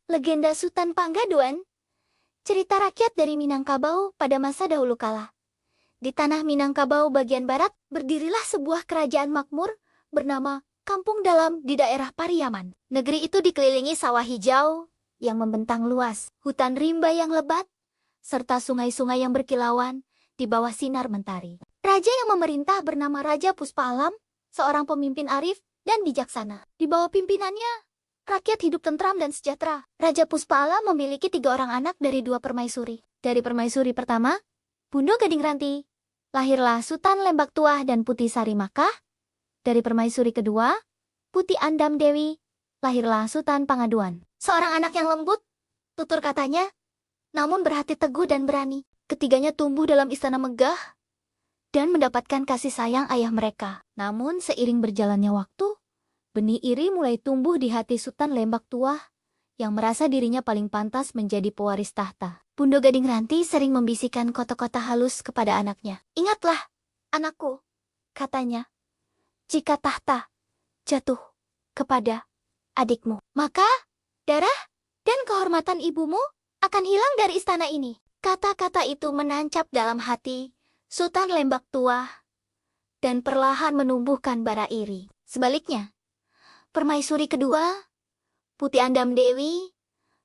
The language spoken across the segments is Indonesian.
Legenda Sutan Panggaduan, cerita rakyat dari Minangkabau pada masa dahulu kala. Di tanah Minangkabau bagian barat, berdirilah sebuah kerajaan makmur bernama Kampung Dalam di daerah Pariaman. Negeri itu dikelilingi sawah hijau yang membentang luas, hutan rimba yang lebat, serta sungai-sungai yang berkilauan di bawah sinar mentari. Raja yang memerintah bernama Raja Puspa Alam, seorang pemimpin arif dan bijaksana. Di bawah pimpinannya, rakyat hidup tentram dan sejahtera. Raja Puspa Alam memiliki 3 orang anak dari 2 permaisuri. Dari permaisuri pertama, Bundo Gading Ranti, lahirlah Sutan Lembak Tuah dan Putih Sari Makah. Dari permaisuri kedua, Putih Andam Dewi, lahirlah Sutan Pangaduan. Seorang anak yang lembut, tutur katanya, namun berhati teguh dan berani. Ketiganya tumbuh dalam istana megah dan mendapatkan kasih sayang ayah mereka. Namun seiring berjalannya waktu, benih iri mulai tumbuh di hati Sutan Lembak Tuah yang merasa dirinya paling pantas menjadi pewaris tahta. Bundo Gading Ranti sering membisikkan kata-kata halus kepada anaknya. "Ingatlah, anakku," katanya, "jika tahta jatuh kepada adikmu, maka darah dan kehormatan ibumu akan hilang dari istana ini." Kata-kata itu menancap dalam hati Sutan Lembak Tuah dan perlahan menumbuhkan bara iri. Sebaliknya, permaisuri kedua, Putih Andam Dewi,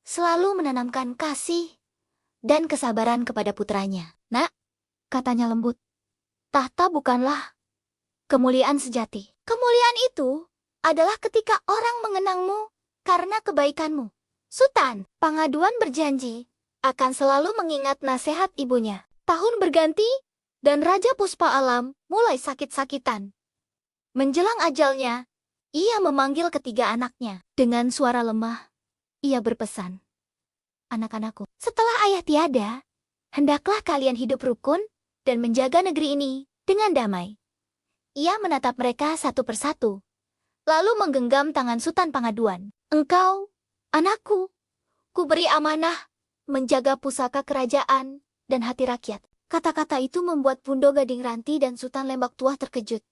selalu menanamkan kasih dan kesabaran kepada putranya. "Nak," katanya lembut, "tahta bukanlah kemuliaan sejati. Kemuliaan itu adalah ketika orang mengenangmu karena kebaikanmu." Sutan Pangaduan berjanji akan selalu mengingat nasihat ibunya. Tahun berganti, dan Raja Puspa Alam mulai sakit-sakitan. Menjelang ajalnya, ia memanggil ketiga anaknya. Dengan suara lemah, ia berpesan, "Anak-anakku, setelah ayah tiada, hendaklah kalian hidup rukun dan menjaga negeri ini dengan damai." Ia menatap mereka satu persatu, lalu menggenggam tangan Sutan Pangaduan. "Engkau, anakku, kuberi amanah menjaga pusaka kerajaan dan hati rakyat." Kata-kata itu membuat Bundo Gading Ranti dan Sutan Lembak Tuah terkejut.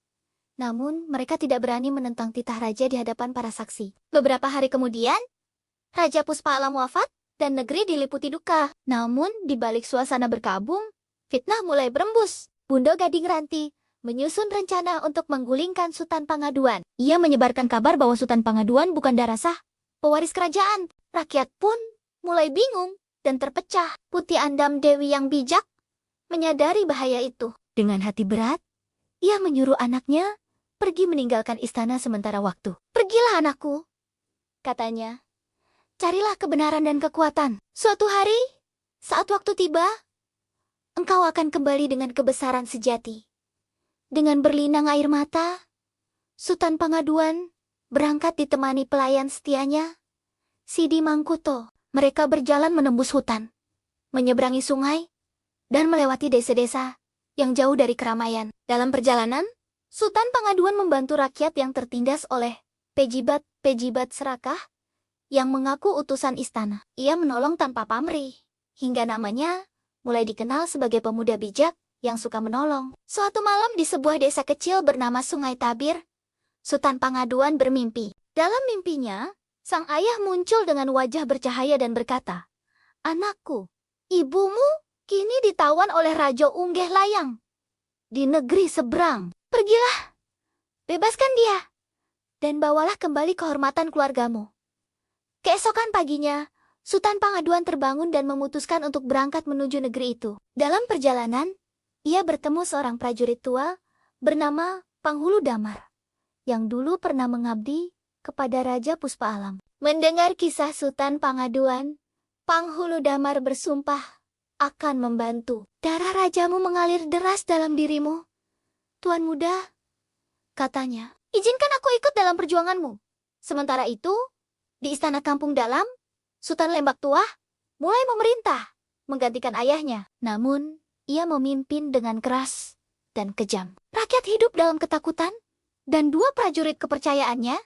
Namun, mereka tidak berani menentang titah raja di hadapan para saksi. Beberapa hari kemudian, Raja Puspa Alam wafat dan negeri diliputi duka. Namun, di balik suasana berkabung, fitnah mulai berembus. Bundo Gading Ranti menyusun rencana untuk menggulingkan Sutan Pangaduan. Ia menyebarkan kabar bahwa Sutan Pangaduan bukan darah sah pewaris kerajaan. Rakyat pun mulai bingung dan terpecah. Putih Andam Dewi yang bijak menyadari bahaya itu. Dengan hati berat, ia menyuruh anaknya pergi meninggalkan istana sementara waktu. "Pergilah anakku," katanya. "Carilah kebenaran dan kekuatan. Suatu hari, saat waktu tiba, engkau akan kembali dengan kebesaran sejati." Dengan berlinang air mata, Sutan Pangaduan berangkat ditemani pelayan setianya, Sidi Mangkuto. Mereka berjalan menembus hutan, menyeberangi sungai, dan melewati desa-desa yang jauh dari keramaian. Dalam perjalanan, Sutan Pangaduan membantu rakyat yang tertindas oleh pejibat-pejibat serakah yang mengaku utusan istana. Ia menolong tanpa pamrih, hingga namanya mulai dikenal sebagai pemuda bijak yang suka menolong. Suatu malam di sebuah desa kecil bernama Sungai Tabir, Sutan Pangaduan bermimpi. Dalam mimpinya, sang ayah muncul dengan wajah bercahaya dan berkata, "Anakku, ibumu kini ditawan oleh Raja Unggeh Layang di negeri seberang. Pergilah, bebaskan dia, dan bawalah kembali kehormatan keluargamu." Keesokan paginya, Sutan Pangaduan terbangun dan memutuskan untuk berangkat menuju negeri itu. Dalam perjalanan, ia bertemu seorang prajurit tua bernama Panghulu Damar, yang dulu pernah mengabdi kepada Raja Puspa Alam. Mendengar kisah Sutan Pangaduan, Panghulu Damar bersumpah akan membantu. "Darah rajamu mengalir deras dalam dirimu, Tuan Muda," katanya. "Izinkan aku ikut dalam perjuanganmu." Sementara itu, di istana Kampung Dalam, Sutan Lembak Tuah mulai memerintah, menggantikan ayahnya. Namun, ia memimpin dengan keras dan kejam. Rakyat hidup dalam ketakutan, dan 2 prajurit kepercayaannya,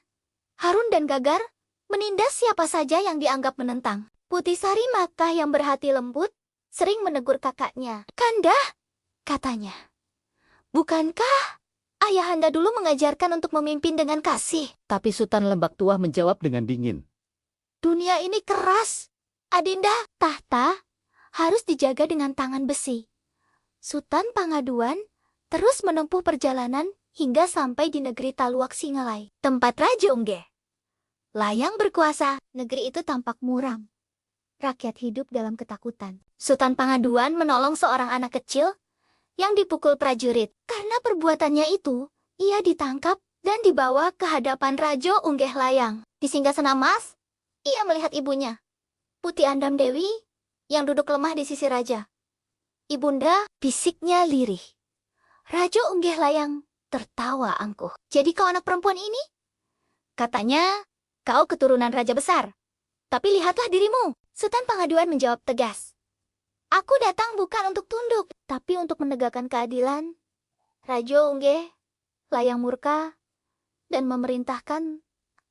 Harun dan Gagar, menindas siapa saja yang dianggap menentang. Putih Sari Makah yang berhati lembut sering menegur kakaknya. "Kanda," katanya, "bukankah ayahanda dulu mengajarkan untuk memimpin dengan kasih?" Tapi Sutan Lembak Tuah menjawab dengan dingin, Dunia ini keras. Adinda, tahta harus dijaga dengan tangan besi. Sultan Pangaduan terus menempuh perjalanan hingga sampai di negeri Taluak Singalai, tempat Raja Ungge Layang berkuasa. Negeri itu tampak muram. Rakyat hidup dalam ketakutan. Sultan Pangaduan menolong seorang anak kecil yang dipukul prajurit. Karena perbuatannya itu, ia ditangkap dan dibawa ke hadapan Raja Ungge Layang. Di singgasana emas, ia melihat ibunya, Putih Andam Dewi, yang duduk lemah di sisi raja. Ibunda, bisiknya lirih. Raja Ungge Layang tertawa angkuh. Jadi kau anak perempuan ini? Katanya, kau keturunan raja besar. Tapi lihatlah dirimu. Sultan Pangaduan menjawab tegas. Aku datang bukan untuk tunduk, tapi untuk menegakkan keadilan. Raja Ungge Layang murka dan memerintahkan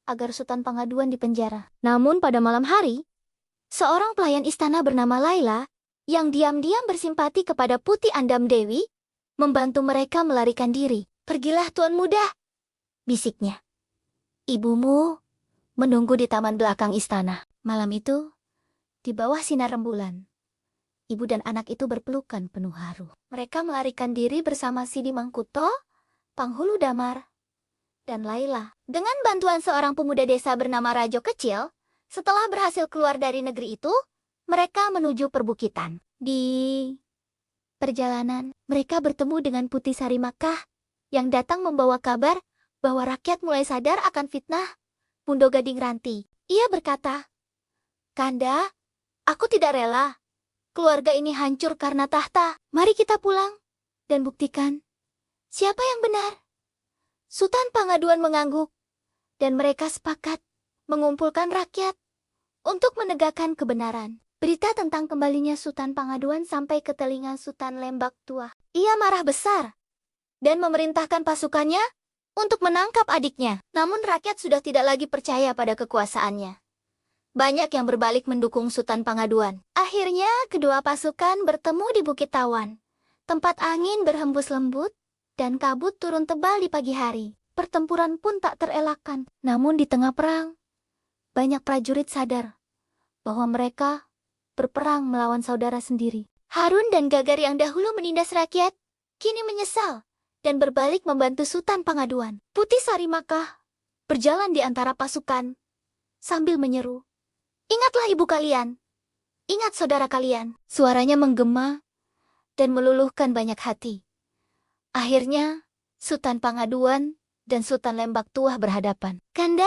agar Sultan Pangaduan dipenjara. Namun pada malam hari, seorang pelayan istana bernama Laila yang diam-diam bersimpati kepada Putih Andam Dewi membantu mereka melarikan diri. Pergilah tuan muda, bisiknya. Ibumu menunggu di taman belakang istana. Malam itu, di bawah sinar rembulan, ibu dan anak itu berpelukan penuh haru. Mereka melarikan diri bersama Sidi Mangkuto, Panghulu Damar, dan Laila. Dengan bantuan seorang pemuda desa bernama Rajo Kecil, setelah berhasil keluar dari negeri itu, mereka menuju perbukitan. Di perjalanan, mereka bertemu dengan Putih Sari Makkah yang datang membawa kabar bahwa rakyat mulai sadar akan fitnah Bundo Gading Ranti. Ia berkata, Kanda, aku tidak rela. Keluarga ini hancur karena tahta. Mari kita pulang dan buktikan siapa yang benar. Sultan Pangaduan mengangguk, dan mereka sepakat mengumpulkan rakyat untuk menegakkan kebenaran. Berita tentang kembalinya Sultan Pangaduan sampai ke telinga Sultan Lembak Tua. Ia marah besar dan memerintahkan pasukannya untuk menangkap adiknya. Namun rakyat sudah tidak lagi percaya pada kekuasaannya. Banyak yang berbalik mendukung Sultan Pangaduan. Akhirnya kedua pasukan bertemu di Bukit Tawan, tempat angin berhembus lembut dan kabut turun tebal di pagi hari. Pertempuran pun tak terelakkan. Namun di tengah perang, banyak prajurit sadar bahwa mereka berperang melawan saudara sendiri. Harun dan Gagar yang dahulu menindas rakyat, kini menyesal dan berbalik membantu Sultan Pangaduan. Putih Sari Makkah berjalan di antara pasukan sambil menyeru, "Ingatlah ibu kalian, ingat saudara kalian." Suaranya menggema dan meluluhkan banyak hati. Akhirnya, Sultan Pangaduan dan Sultan Lembak Tua berhadapan. "Kanda,"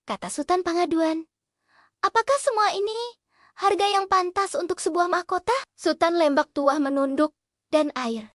kata Sultan Pangaduan, "apakah semua ini harga yang pantas untuk sebuah mahkota?" Sultan Lembak Tua menunduk dan air